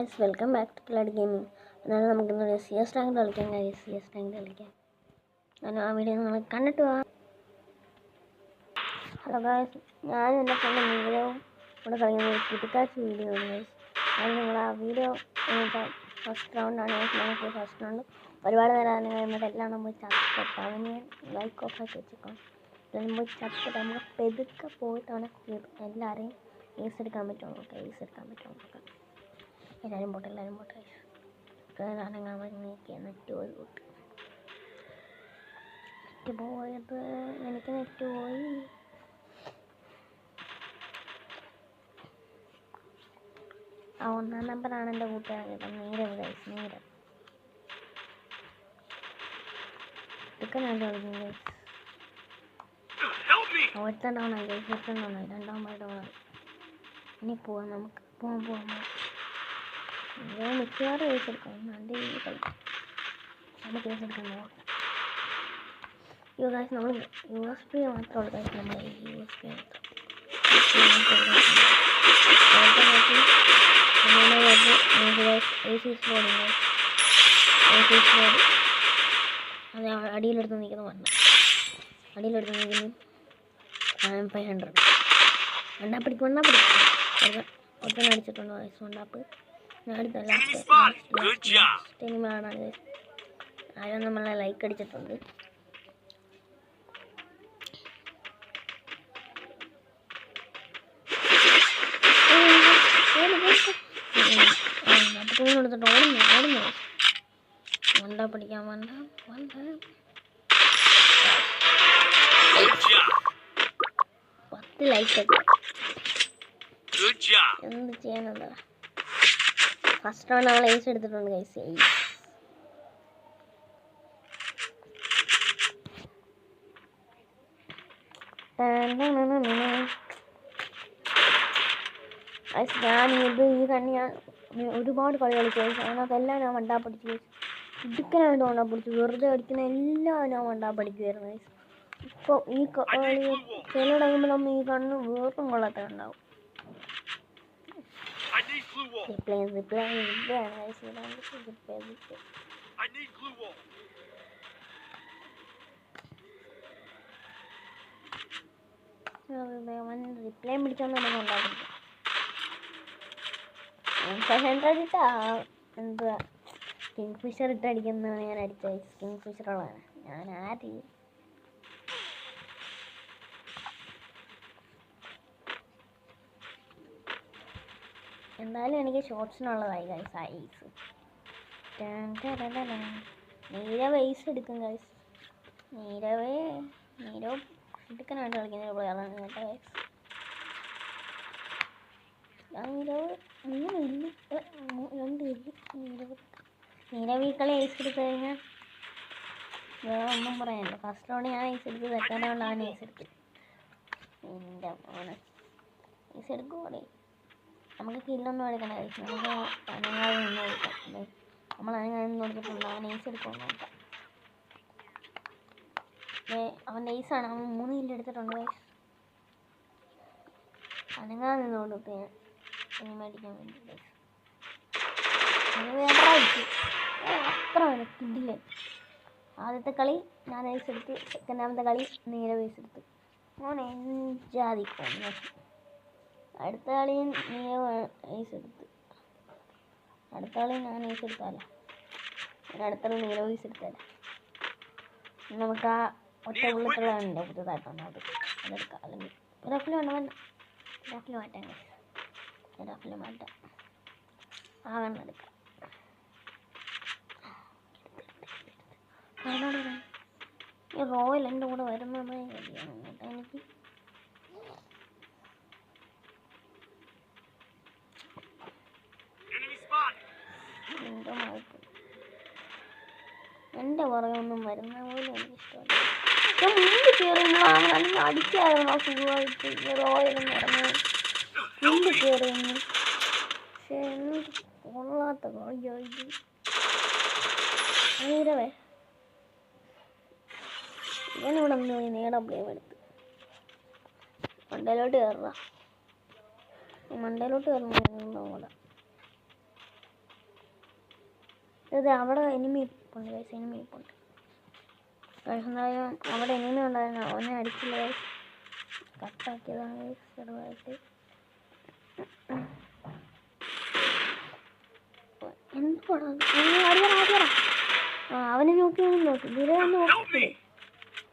Guys, welcome back to Cloud Gaming. എന്നാൽ നമുക്ക് ഇന്നൊരു CS റാങ്ക് കളിക്കാം guys. CS റാങ്ക് കളിക്കാം. ഞാൻ ആ വീഡിയോ നിങ്ങൾ കണ്ടിട്ട് വാ. ഹലോ ഗൈസ്, ഞാൻ എൻ്റെ ഫ്രണ്ട് വീഡിയോ ഇവിടെ കളിക്കുന്ന ഒരു കിട്ടിക്കാശ് വീഡിയോ ആണ് ഗൈസ്. ഞാൻ നിങ്ങൾ ആ വീഡിയോ ഫസ്റ്റ് റൗണ്ടാണ് നമുക്ക് ഫസ്റ്റ് റൗണ്ട് ഒരുപാട് നേരം എന്നിട്ട് എല്ലാം നമ്മൾ ചത്തിട്ട് അവന് ലൈക്ക് ഓഫ് ആക്കി വെച്ചേക്കാം. എല്ലാം പോയി ചത്തിട്ട് നമുക്ക് പെതുക്കെ പോയിട്ടാണ് എല്ലാവരെയും ഏസ് എടുക്കാൻ പറ്റുമോ നോക്കാം. ഏസ് എടുക്കാൻ പറ്റുമോ നോക്കാം. എല്ലാവരും പോട്ടെ അനങ്ങാൻ പറഞ്ഞേക്ക് നെറ്റ് പോയി കൂട്ട് നെറ്റ് പോയത് എനിക്ക് നെറ്റ് പോയി. ആ 1-ാം നമ്പറാണ് എൻ്റെ കൂട്ടുകാരൻ കേട്ടോ, നീരവ് ഗൈസ്. നീരവ് എടുക്കാനായിട്ട് കളിക്കും ഗൈസ്. ഒരുത്തൻ ഡൗണായി ഗൈസ്, ഒരുത്തൻ ഡൗണായി, 2-ാമത് ഡൗണായി. ഇനി പോവാം, നമുക്ക് പോവാം. ഞാൻ മിക്കവാറും കേസ് എടുക്കാം. നല്ല രീതിയിൽ കളിക്കാം. നമ്മൾ കേസ് എടുക്കാൻ നോക്കാം. ഗൈസ് നമ്മൾ USB മാത്രമുള്ള ഗൈസ്, നമ്മൾ USB അത് അടിയിലെടുത്ത് നിൽക്കുന്ന പറഞ്ഞ അടിയിലെടുത്ത് നിൽക്കുന്നു 500 വണ്ടാപ്പിടിക്കും ഒറ്റ അടിച്ചിട്ടുണ്ട് ഗൈസ്. വണ്ടാപ്പ് അടുത്ത ലാസ്റ്റ് ഇനിമാണ് ആരും നമ്മളെ ലൈക്ക് അടിച്ചിട്ടുണ്ട്. എടുത്തിട്ട് ഓടുന്നു വണ്ട പിടിക്കാൻ വണ്ട 10 ലൈക്ക് എന്ത് ചെയ്യാനെന്താ. ഫസ്റ്റ് റൗണ്ട് നമ്മൾ ഏസ് എടുത്തിട്ടുണ്ട് ഗൈസ്. ഞാനിത് ഈ കണ്ണി ഞാൻ ഒരുപാട് കളി കളിച്ചു. അതിനകത്തെല്ലാം ഞാൻ വണ്ടാ പഠിച്ചു. ഇടുക്കനായിട്ട് വണ്ടാ പഠിച്ചു. വെറുതെ അടിക്കുന്ന എല്ലാം ഞാൻ വണ്ടാ പഠിക്കുമായിരുന്നു ഗൈസ്. ഇപ്പോൾ ഈ കളി ചിലടങ്ങുമ്പോൾ നമ്മൾ ഈ കണ്ണ് വേറും കൊള്ളാത്ത ഉണ്ടാവും. റിപ്ലൈ പിടിച്ചോന്നുണ്ടാ ഇട്ടാ എന്തുവാ കിങ് ഫിഷർ ഇട്ടടിക്കുന്നതാണ് ഞാൻ അടിച്ചത്. കിങ് ഫിഷറുള്ളതാണ് ഞാൻ ആര്. എന്തായാലും എനിക്ക് ഷോർട്സിനുള്ളതായി ഗൈസ്. ഐസ് നീരവ് ഐസ് എടുക്കും ഗൈസ്. നീരവ് എടുക്കാനായിട്ട് കളിക്കുന്ന പ്ലെയറാണ് കേട്ടോ ഗൈസ്. നീരവ് നീരവ് ഈ കളി ഐസ് എടുത്തു കഴിഞ്ഞാൽ വേറെ ഒന്നും പറയാനില്ല. ഫസ്റ്റ് റൗണ്ട് ഞാൻ ഐസ് എടുത്ത് സെക്കൻഡ് റൗണ്ട് അവൻ ഐസ് എടുത്തു. എൻ്റെ മോനെ ഐസ് എടുക്കുവാടേ. നമുക്ക് കില്ലൊന്നും എടുക്കണ കഴിച്ചു. നമുക്ക് അനങ്ങാതെ നിന്ന് കൊടുക്കാം. നമ്മൾ അനങ്ങാതെ നിന്ന് കൊടുത്തിട്ടുണ്ട്. അവൻ ഏസ് എടുക്കുമെന്ന് നോക്കാം. അവൻ്റെ ഏസാണ്. അവൻ 3 കില്ല് എടുത്തിട്ടുണ്ട് ഗൈസ്. അനങ്ങാതെ നിന്ന് കൊടുത്ത് ഞാൻ മേടിക്കാൻ വേണ്ടി ഗൈസ്. അത്ര കിട്ടില്ല. ആദ്യത്തെ കളി ഞാൻ ഏസ് എടുത്ത്, സെക്കൻഡാമത്തെ കളി നീരവ് ഏസ് എടുത്ത്. അവൻ എഞ്ചാതിക്കും. അടുത്ത കളി നീരവ് ഐസ് എടുത്ത്. അടുത്ത കളി ഞാൻ ഐസ് എടുത്താലോ. അടുത്ത കളി നീരവ് ഐസ് എടുത്താലോ. നമുക്ക് ആ ഒറ്റ ബുള്ളറ്റുകളുണ്ട് പുതുതായിട്ടുണ്ട്. അതെടുക്കാം. അല്ലെങ്കിൽ റഫിൽ വേണ്ട റഫിൽ മാറ്റാം. റഫിൽ മാറ്റാം. ആകണം എടുക്കാം. ഈ റോയൽ എൻ്റെ കൂടെ വരുന്നത് കേട്ടോ എനിക്ക്. എൻ്റെ പുറകൊന്നും വരുന്ന പോലും എനിക്കിഷ്ടമല്ല. ഞാൻ മുമ്പ് കയറുന്നു അല്ലെങ്കിൽ അടിക്കായിരുന്നു സുഖമായിട്ട് റോയലെന്ന് പറഞ്ഞാൽ മുമ്പ് കയറുന്നു. പക്ഷേ എന്നിട്ട് കൊള്ളാത്ത കളിയായിട്ട് നീരവേ ഇവനിവിടെ നിന്ന് പോയി നേടാൻ പ്ലെയിം എടുത്ത് മണ്ടയിലോട്ട് കയറുക. മണ്ടയിലോട്ട് കയറുന്ന കൂടെ ഇത് അവിടെ എനിമി ഇപ്പുണ്ട് ഗൈസ്, എനിമി ഇപ്പുണ്ട് ഗൈസ്. എന്തായാലും അവിടെ എനിമി ഉണ്ടായിരുന്നു, അവനെ അടിച്ചില്ല ഗൈസ്, കട്ടാക്കിയതാണ് ഗൈസ് ചെറുതായിട്ട്. എന്തുവാടാ അവനെ നോക്കി നീരവ് വന്ന്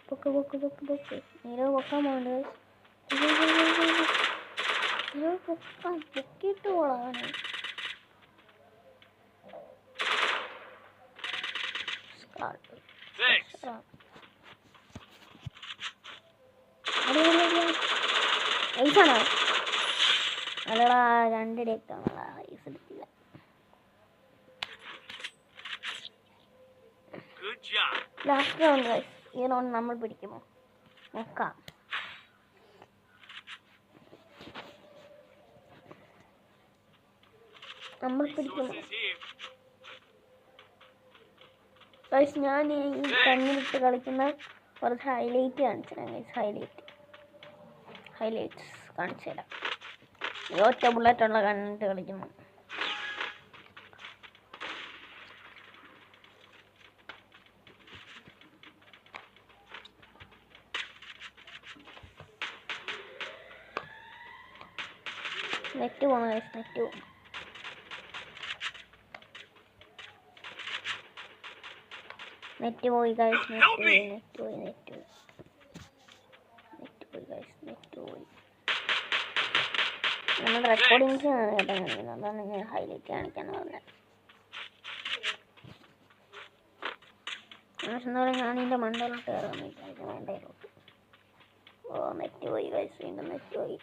പൊക്കേ, നീരവ് പൊക്കാൻ പോകണ്ട ഗൈസ്. നീരവ് പൊക്കിയിട്ട് പോടാ അവനെ. ഐസാണോ? അല്ലടാ, 2 ഡേക്കാണ് ഐസ് എടുത്തില്ല. ലാസ്റ്റ് റൗണ്ട് ഗൈസ്, ഈ റൗണ്ട് നമ്മൾ പിടിക്കുമോ നോക്കാം. നമ്മൾ പിടിക്കുമോ ഗൈസ്? ഞാൻ ഈ കണ്ണിലിട്ട് കളിക്കുന്ന കുറച്ച് ഹൈലൈറ്റ് കാണിച്ചു തരാം ഗൈസ്. ഹൈലൈറ്റ്സ് കാണിച്ചു തരാം. ഈ ഒറ്റ ബുള്ളറ്റുള്ള കണ്ണിട്ട് കളിക്കുന്നു. നെറ്റ് പോകണം ഗൈസ്, നെറ്റ് പോകണം. നെറ്റ് പോയി ഗൈസ്, നെറ്റ് പോയി നമ്മുടെ റെക്കോർഡിങ്സ് കേട്ടോ കാണിക്കുന്നത്. അതാണ് ഞാൻ ഹൈലൈറ്റ് കാണിക്കാന്ന് പറഞ്ഞത്. എന്നാലും ഞാനിൻ്റെ മണ്ടയിലോട്ട് കയറാൻ വിചാരിക്കും, മണ്ടയിലോട്ട്. ഓ നെറ്റ് പോയി ഗൈസ്, വീണ്ടും നെറ്റ് പോയി.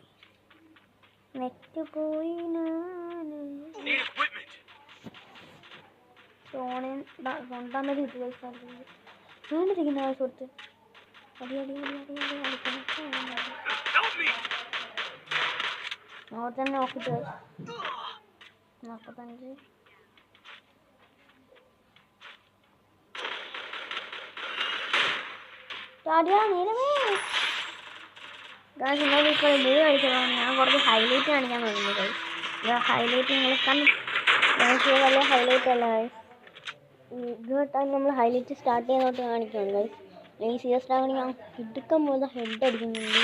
സ്വന്തം ഇത് ഗൈസ് വീണ്ടിരിക്കുന്ന ആവശ്യത്ത് അവിടെ തന്നെ നോക്കിട്ട് 45. ഇപ്പോൾ വീഡിയോ കളിച്ചതാണ്. ഞാൻ കുറച്ച് ഹൈലൈറ്റ് കാണിക്കാൻ തോന്നുന്നു ഗൈസ്. ഹൈലൈറ്റ് നിങ്ങൾ കണ്ടു വലിയ ഹൈലൈറ്റ് അല്ല ഗൈസ്. ഇത് തൊട്ടാൽ നമ്മൾ ഹൈലൈറ്റ് സ്റ്റാർട്ട് ചെയ്യുന്നോട്ട് കാണിക്കണം ഗൈസ്. ഈ CS ടാഗിന് ഞാൻ ഇടുക്കം പോലെ ഹെഡ് അടിക്കുന്നുണ്ട്.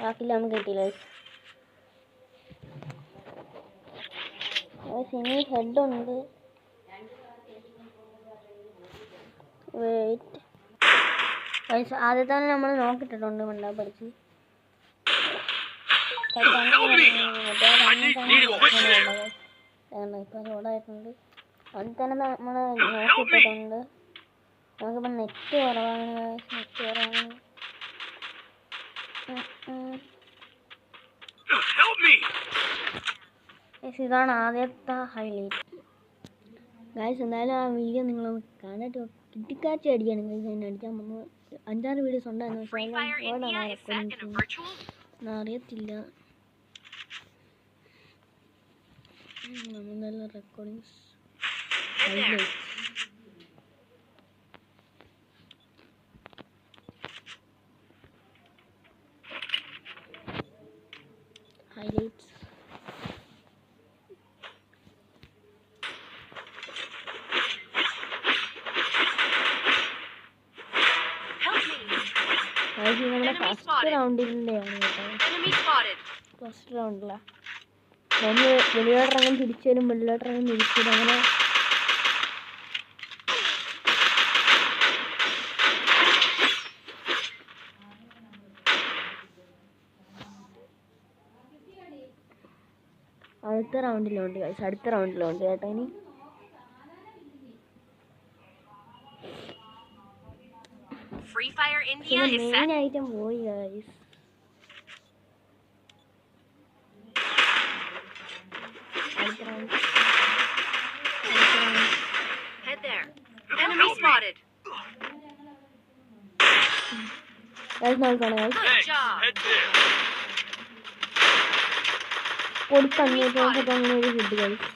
ആക്കില്ല, നമുക്ക് കിട്ടിയില്ല ഗൈസ്. ഇനി ഹെഡ് ഉണ്ട്. വെയിറ്റ് ഗൈസ്, ആദ്യം തന്നെ നമ്മൾ നോക്കിയിട്ടുണ്ട് മണ്ടാ പഠിച്ച്. ഇപ്പം ലോഡായിട്ടുണ്ട്. അതിൽ തന്നെ നമ്മൾ നോക്കിയിട്ടുണ്ട്. നമുക്കിപ്പം നെറ്റ് കുറവാണ് ഗൈസ്, നെറ്റ് കുറവാണ്. ഇതാണ് ആദ്യത്തെ ഹൈലൈറ്റ് ഗൈസ്. എന്തായാലും ആ വീഡിയോ നിങ്ങൾ കണ്ടിട്ട് കിട്ടിക്കാച്ചി അടിക്കാണ് ഗൈസ്. അതിന് അടിക്കാൻ പോകുന്നത് 5-6 വീഡിയോസ് ഉണ്ടായിരുന്നു, പക്ഷേ അറിയത്തില്ല. നല്ല റെക്കോർഡിങ്സ് ഹൈലൈറ്റ്സ് നമ്മുടെ ഫസ്റ്റ് റൗണ്ടിലാണ് കേട്ടോ. ഫസ്റ്റ് റൗണ്ടിലാണ് നമ്മൾ വെളിയോട്ടിറങ്ങാൻ തിരിച്ചു വരും, വെളിയോട്ടിറങ്ങാൻ തിരിച്ചു വരും. അങ്ങനെ അടുത്ത റൗണ്ടിലുണ്ട് ഗൈസ്, അടുത്ത റൗണ്ടിലുണ്ട് കേട്ടോ. ഇനി മെയിൻ ഐറ്റം പോയി ഗൈസ്. കൊടുക്കാൻ കിട്ടി ഗൈസ്.